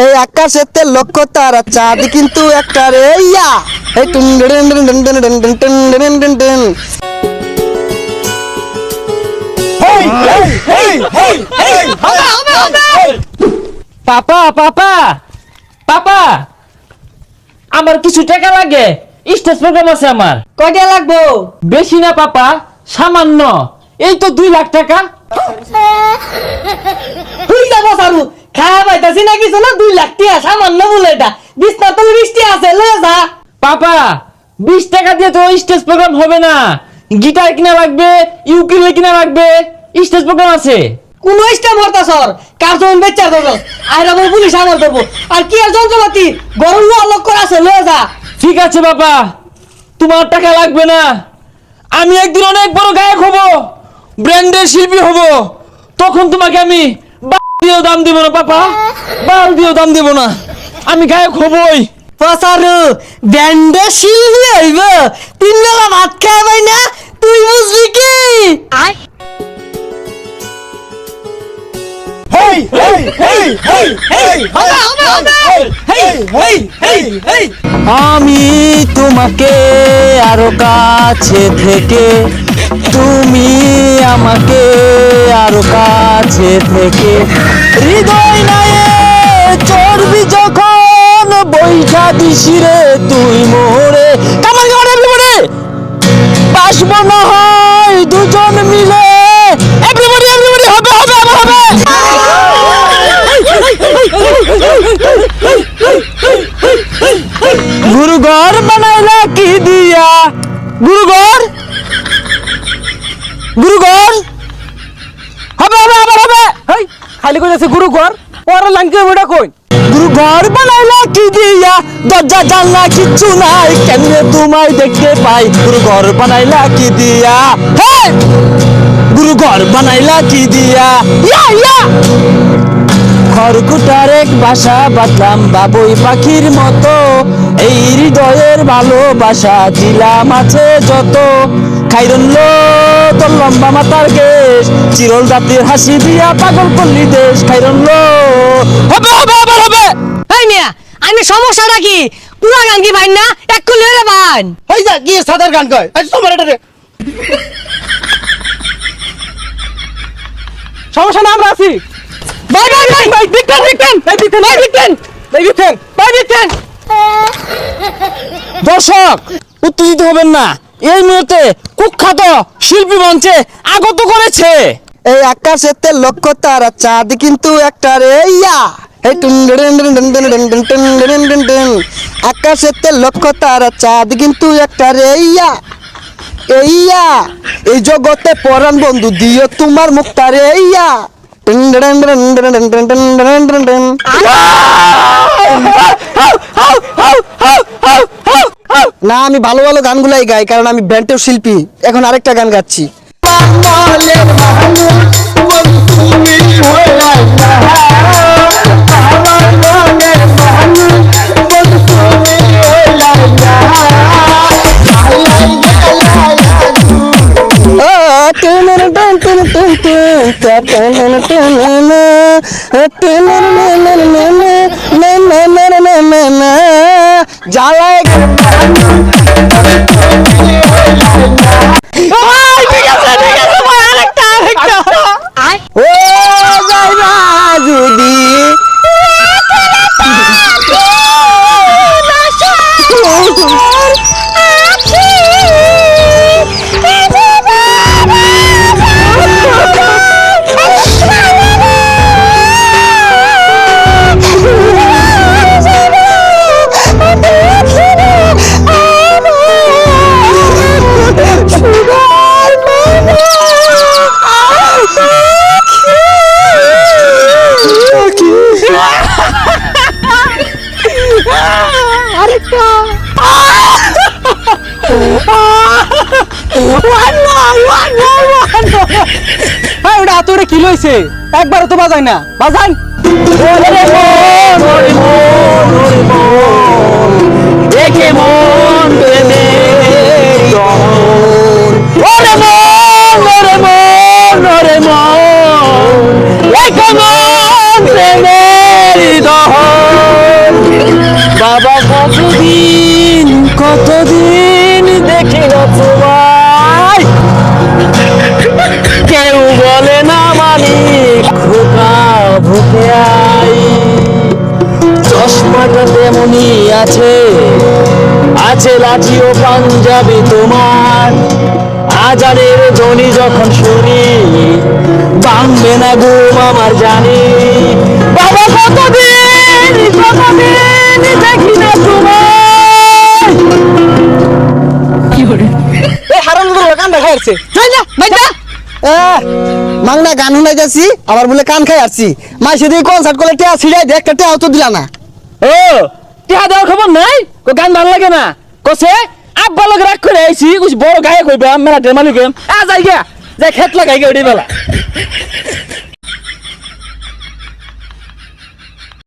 এই আকাশেতে লক্ষ তারা চাঁদ কিন্তু একটা রে ইয়া এই টুন টুন টুন টুন টুন টুন টুন টুন টুন টুন। পাপা পাপা পাপা আমার কিছু টাকা লাগে, স্টেজ প্রোগ্রাম আছে আমার। কয়টা লাগবো? বেশি না পাপা, সামান্য, এই তো 2 লাখ টাকা। খাওয়া পাইতাছি না কিছু না, 2 লাখ টাকা সামান্য বলে এটা। বিছনা তলে বৃষ্টি আছে, লয়ে যা। পাপা 20 টাকা দিয়ে তো স্টেজ প্রোগ্রাম হবে না, গিটার কিনা লাগবে, ইউকেলেলে কিনা লাগবে, স্টেজ প্রোগ্রাম আছে। কোন স্টেম হতা সর কার জন্য বেচার দেবো আর আমার পুলিশ আমার দেবো আর কি আর যন্ত্রপাতি গরম লোক করা আছে, লয়ে যা। ঠিক আছে বাবা, তোমার টাকা লাগবে না। আমি একদিন অনেক বড় গায়ক হব, ব্র্যান্ডের শিল্পী হব, তখন তোমাকে আমি দিয়েও দাম দেব না পাপা, বাল দিয়েও দাম দেব না, আমি গায়ক হবই। প্রসারু ব্যান্ডে শিল্পী হইব, 3 বেলা ভাত খাই পাই না, তুই বুঝবি কি? আমি তোমাকে আরো কাছে থেকে, তুমি আমাকে আরো কাছে থেকে, হৃদয় নায়ে চর্বি যখন বৈঠা দিশিরে তুই মোরে কামাল এভরিবডি বাসব না হয় দুজন মিলে, এভরিবডি এভরিবডি হবে হবে হবে গুরু ঘর বানাইলা কি দিয়া, গুরু ঘর হবে হবে আবার হবে। হেই খালি কইছে গুরু ঘর, ওরা লাঙ্কি ওটা কই? গুরু ঘর বানাইলা কি দিয়া, দরজা জানলা কিচ্ছু নাই, কেমনে তোমায় দেখতে পাই, গুরু ঘর বানাইলা কি দিয়া, হে গুরু ঘর বানাইলা কি দিয়া, ইয়া ইয়া খড়কুটার এক বাসা বাঁধলাম বাবুই পাখির মতো, এই হৃদয়ের ভালোবাসা দিলাম আছে যত, খাইরনলো তোর লম্বা মাথার কেশ, চিরল জাতির হাসি দিয়া পাগল করলি দেশ, খাইরনলো হবে হবে আবার হবে। এই মিয়া আমি সমস্যাটা কি? পুরা গান কি ভাই না এক কলি রে ভাই? হই যা কি সাদার গান কয়, আজ তোমার এটা রে সমস্যা না, আমরা আছি। ভাই ভাই ভাই ভাই বিকটেন বিকটেন ভাই বিকটেন ভাই বিকটেন ভাই বিকটেন ভাই বিকটেন। দর্শক উত্তেজিত হবেন না, এই মুহূর্তে কুখ্যাত শিল্পী মঞ্চে আগত করেছে। এই আকাশেতে লক্ষ তারা চাঁদ কিন্তু একটা রে ইয়া এই টুন টুন টুন টুন টুন টুন টুন টুন টুন টুন। আকাশেতে লক্ষ তারা চাঁদ কিন্তু একটা রে ইয়া ইয়া, এই জগতে পরাণ বন্ধু দিও তোমার মুক্তা রে ইয়া। না আমি ভালো ভালো গানগুলাই গাই, কারণ আমি ব্যান্ডের শিল্পী। এখন আরেকটা গান গাচ্ছি। জ্বালায় ও যাইবা যদি ওটা তোরে কি লইছে, একবার তো বাজাই না, বাজান। ওরে মন ওরে মন ওরে মন একে মন প্রেমে দহন, ওরে মন ওরে মন ওরে মন একে মন প্রেমে দহন। বাবা কতদিন দেখি না তোমায়, কেউ বলে না মালিক খোকা ভুকে আই। চশমাটা তেমনি আছে, আছে লাঠি ও পাঞ্জাবি তোমার, আজানের ধ্বনি যখন শুনি ভাঙবে না ঘুম আমার জানি। বাবা কতদিন দেখি না তোমায়। এই হারাম গুলো কান দেখা যাচ্ছে যাই না ভাই যা মাংনা গান শুনাই যাচ্ছি আবার বলে কান খাই আসছি মাই সেদিকে কনসার্ট করলে টেয়া ছিড়াই দে একটা টেয়াও তো দিলা না। ও টিহা দেওয়ার খবর নাই, কো গান ভালো লাগে না, কসে আব্বা লোক রাগ করে আইছি, কুছ বড় গায়ে কইবা মেলা মালিক আ যাই গিয়া যাই খেত লাগাই গিয়া ওই বেলা।